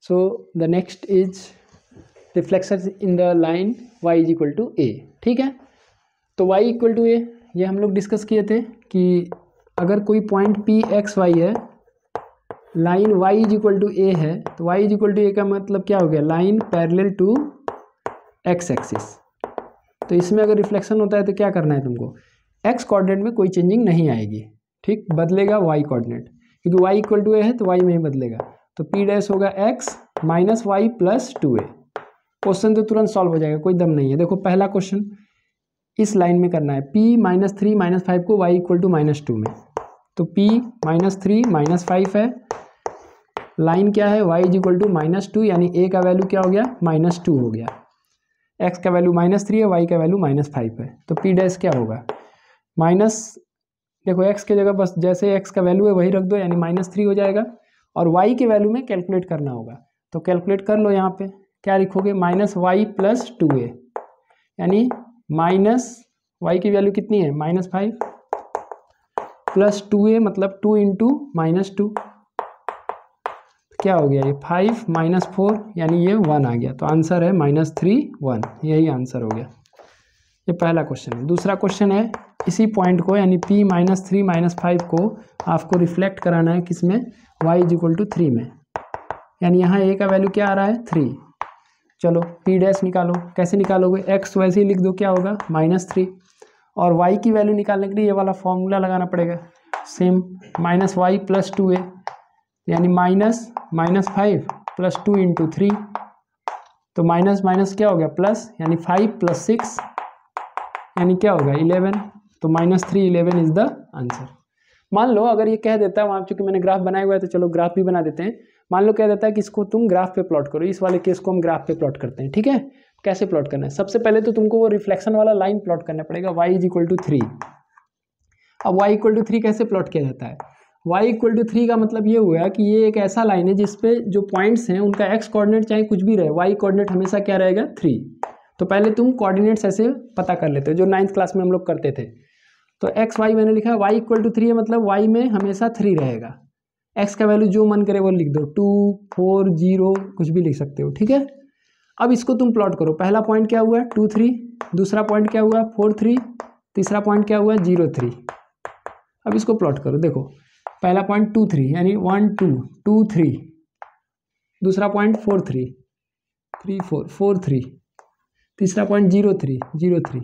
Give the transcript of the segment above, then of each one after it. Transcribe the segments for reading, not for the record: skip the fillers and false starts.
So the next is reflection in the line y is equal to A. ठीक है, तो y equal to ए ये हम लोग डिस्कस किए थे कि अगर कोई पॉइंट पी एक्स वाई है, line y is equal to A है, तो y is equal to A का मतलब क्या हो गया, line parallel to x axis. तो इसमें अगर रिफ्लेक्शन होता है तो क्या करना है तुमको, x कोऑर्डिनेट में कोई चेंजिंग नहीं आएगी, ठीक, बदलेगा y कोऑर्डिनेट, क्योंकि y इक्वल टू ए है तो y में ही बदलेगा। तो p डैश होगा x minus y plus 2a। Question तो तुरंत सॉल्व हो जाएगा, कोई दम नहीं है। देखो पहला क्वेश्चन इस लाइन में करना है, p माइनस 3 माइनस 5 को y इक्वल टू माइनस 2 में, तो p माइनस 3 माइनस 5 है, लाइन क्या है y is equal to minus 2, यानी a का वैल्यू क्या हो गया, माइनस 2 हो गया, x का वैल्यू माइनस 3 है, y का वैल्यू माइनस 5 है, तो p डैश क्या होगा माइनस, देखो x के जगह बस जैसे x का वैल्यू है वही रख दो, यानी माइनस 3 हो जाएगा, और y के वैल्यू में कैलकुलेट करना होगा, तो कैलकुलेट कर लो। यहाँ पे क्या लिखोगे, माइनस वाई प्लस 2a, यानी माइनस वाई की वैल्यू कितनी है, माइनस 5 प्लस 2a मतलब 2 इंटू माइनस 2, क्या हो गया ये 5 माइनस 4, यानी ये 1 आ गया, तो आंसर है माइनस 3 1, यही आंसर हो गया। ये पहला क्वेश्चन है। दूसरा क्वेश्चन है इसी पॉइंट को, यानी p माइनस 3 माइनस 5 को आपको रिफ्लेक्ट कराना है किसमें, y इज इक्वल टू 3 में, यानी यहाँ a का वैल्यू क्या आ रहा है 3। चलो p डैश निकालो, कैसे निकालोगे, x वैसे ही लिख दो, क्या होगा माइनस 3, और y की वैल्यू निकालने के लिए ये वाला फॉर्मूला लगाना पड़ेगा same, minus y plus 2a, यानी माइनस माइनस 5 प्लस 2 इंटू 3, तो माइनस माइनस क्या हो गया प्लस, यानी 5 प्लस 6 यानी क्या होगा 11, तो माइनस 3 11 इज द आंसर। मान लो अगर ये कह देता है, वहाँ चूंकि मैंने ग्राफ बनाया हुआ है तो चलो ग्राफ भी बना देते हैं, मान लो कह देता है कि इसको तुम ग्राफ पे प्लॉट करो, इस वाले केस को हम ग्राफ पे प्लॉट करते हैं। ठीक है, कैसे प्लॉट करना है, सबसे पहले तो तुमको वो रिफ्लेक्शन वाला लाइन प्लॉट करना पड़ेगा, y इज इक्वल टू 3। अब y इक्वल टू 3 कैसे प्लॉट किया जाता है, y इक्वल टू 3 का मतलब ये हुआ कि ये एक ऐसा लाइन है जिसपे जो पॉइंट्स हैं उनका x कोऑर्डिनेट चाहे कुछ भी रहे, y कोऑर्डिनेट हमेशा क्या रहेगा 3। तो पहले तुम कोऑर्डिनेट्स ऐसे पता कर लेते हो जो 9th क्लास में हम लोग करते थे। तो एक्स वाई मैंने लिखा है, y इक्वल टू 3 है मतलब y में हमेशा 3 रहेगा, x का वैल्यू जो मन करे वो लिख दो, 2 4 0 कुछ भी लिख सकते हो। ठीक है, अब इसको तुम प्लॉट करो, पहला पॉइंट क्या हुआ 2 3, दूसरा पॉइंट क्या हुआ 4 3, तीसरा पॉइंट क्या हुआ 0 3। अब इसको प्लॉट करो, देखो पहला पॉइंट 2 3 यानी 1 2 2 3, दूसरा पॉइंट 4 3 3 4 4 3, तीसरा पॉइंट 0 3 0 3,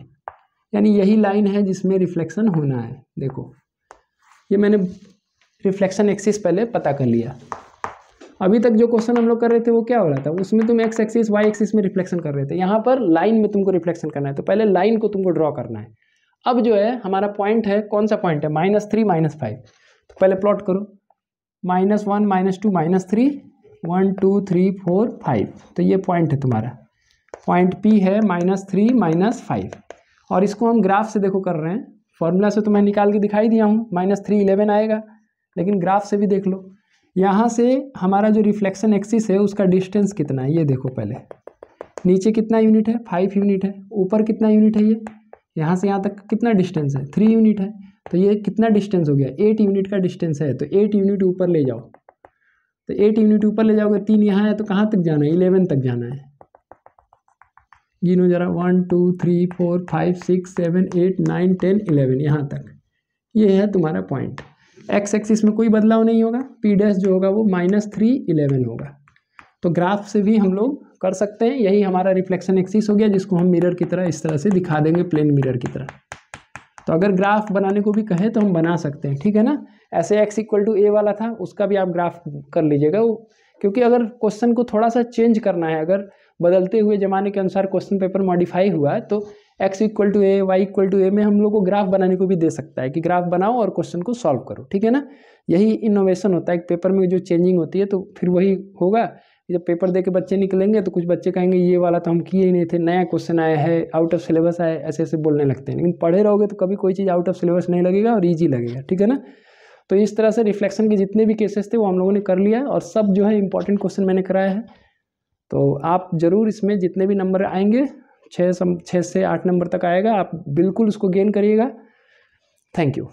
यानी यही लाइन है जिसमें रिफ्लेक्शन होना है। देखो ये मैंने रिफ्लेक्शन एक्सिस पहले पता कर लिया। अभी तक जो क्वेश्चन हम लोग कर रहे थे वो क्या हो रहा था, उसमें तुम एक्स एक्सिस वाई एक्सिस में रिफ्लेक्शन कर रहे थे, यहाँ पर लाइन में तुमको रिफ्लेक्शन करना है, तो पहले लाइन को तुमको ड्रॉ करना है। अब जो है हमारा पॉइंट है, कौन सा पॉइंट है माइनस 3 माइनस 5, तो पहले प्लॉट करो, माइनस 1 माइनस 2 माइनस 3 1 2 3 4 5, तो ये पॉइंट है तुम्हारा, पॉइंट P है माइनस 3 माइनस 5, और इसको हम ग्राफ से देखो कर रहे हैं, फॉर्मूला से तो मैं निकाल के दिखाई दिया हूँ, माइनस 3 11 आएगा, लेकिन ग्राफ से भी देख लो, यहाँ से हमारा जो रिफ्लेक्शन एक्सिस है उसका डिस्टेंस कितना है, ये देखो पहले, नीचे कितना यूनिट है 5 यूनिट है, ऊपर कितना यूनिट है, ये यहाँ से यहाँ तक कितना डिस्टेंस है 3 यूनिट है, तो ये कितना डिस्टेंस हो गया 8 यूनिट का डिस्टेंस है, तो 8 यूनिट ऊपर ले जाओ, तो 8 यूनिट ऊपर ले जाओगे, 3 यहाँ है तो कहाँ तक जाना है 11 तक जाना है, गिनो जरा 1 2 3 4 5 6 7 8 9 10 11, यहाँ तक ये है तुम्हारा पॉइंट। एक्स एक्सिस में कोई बदलाव नहीं होगा, पी डैश जो होगा वो माइनस 3 11 होगा, तो ग्राफ से भी हम लोग कर सकते हैं, यही हमारा रिफ्लेक्शन एक्सिस हो गया, जिसको हम मिरर की तरह इस तरह से दिखा देंगे, प्लेन मिरर की तरह। तो अगर ग्राफ बनाने को भी कहे तो हम बना सकते हैं, ठीक है ना। ऐसे एक्स इक्वल टू ए वाला था, उसका भी आप ग्राफ कर लीजिएगा, क्योंकि अगर क्वेश्चन को थोड़ा सा चेंज करना है, अगर बदलते हुए ज़माने के अनुसार क्वेश्चन पेपर मॉडिफाई हुआ है, तो X equal to A Y equal to A में हम लोग को ग्राफ बनाने को भी दे सकता है कि ग्राफ बनाओ और क्वेश्चन को सॉल्व करो, ठीक है ना। यही इनोवेशन होता है, पेपर में जो चेंजिंग होती है तो फिर वही होगा। जब पेपर दे के बच्चे निकलेंगे तो कुछ बच्चे कहेंगे ये वाला तो हम किए ही नहीं थे, नया क्वेश्चन आया है, आउट ऑफ सिलेबस आया, ऐसे ऐसे बोलने लगते हैं। लेकिन पढ़े रहोगे तो कभी कोई चीज़ आउट ऑफ सिलेबस नहीं लगेगा और ईजी लगेगा, ठीक है ना। तो इस तरह से रिफ्लेक्शन के जितने भी केसेस थे वो हम लोगों ने कर लिया, और सब जो है इंपॉर्टेंट क्वेश्चन मैंने कराया है। तो आप ज़रूर इसमें जितने भी नंबर आएंगे 6 से 8 नंबर तक आएगा, आप बिल्कुल उसको गेन करिएगा। Thank you.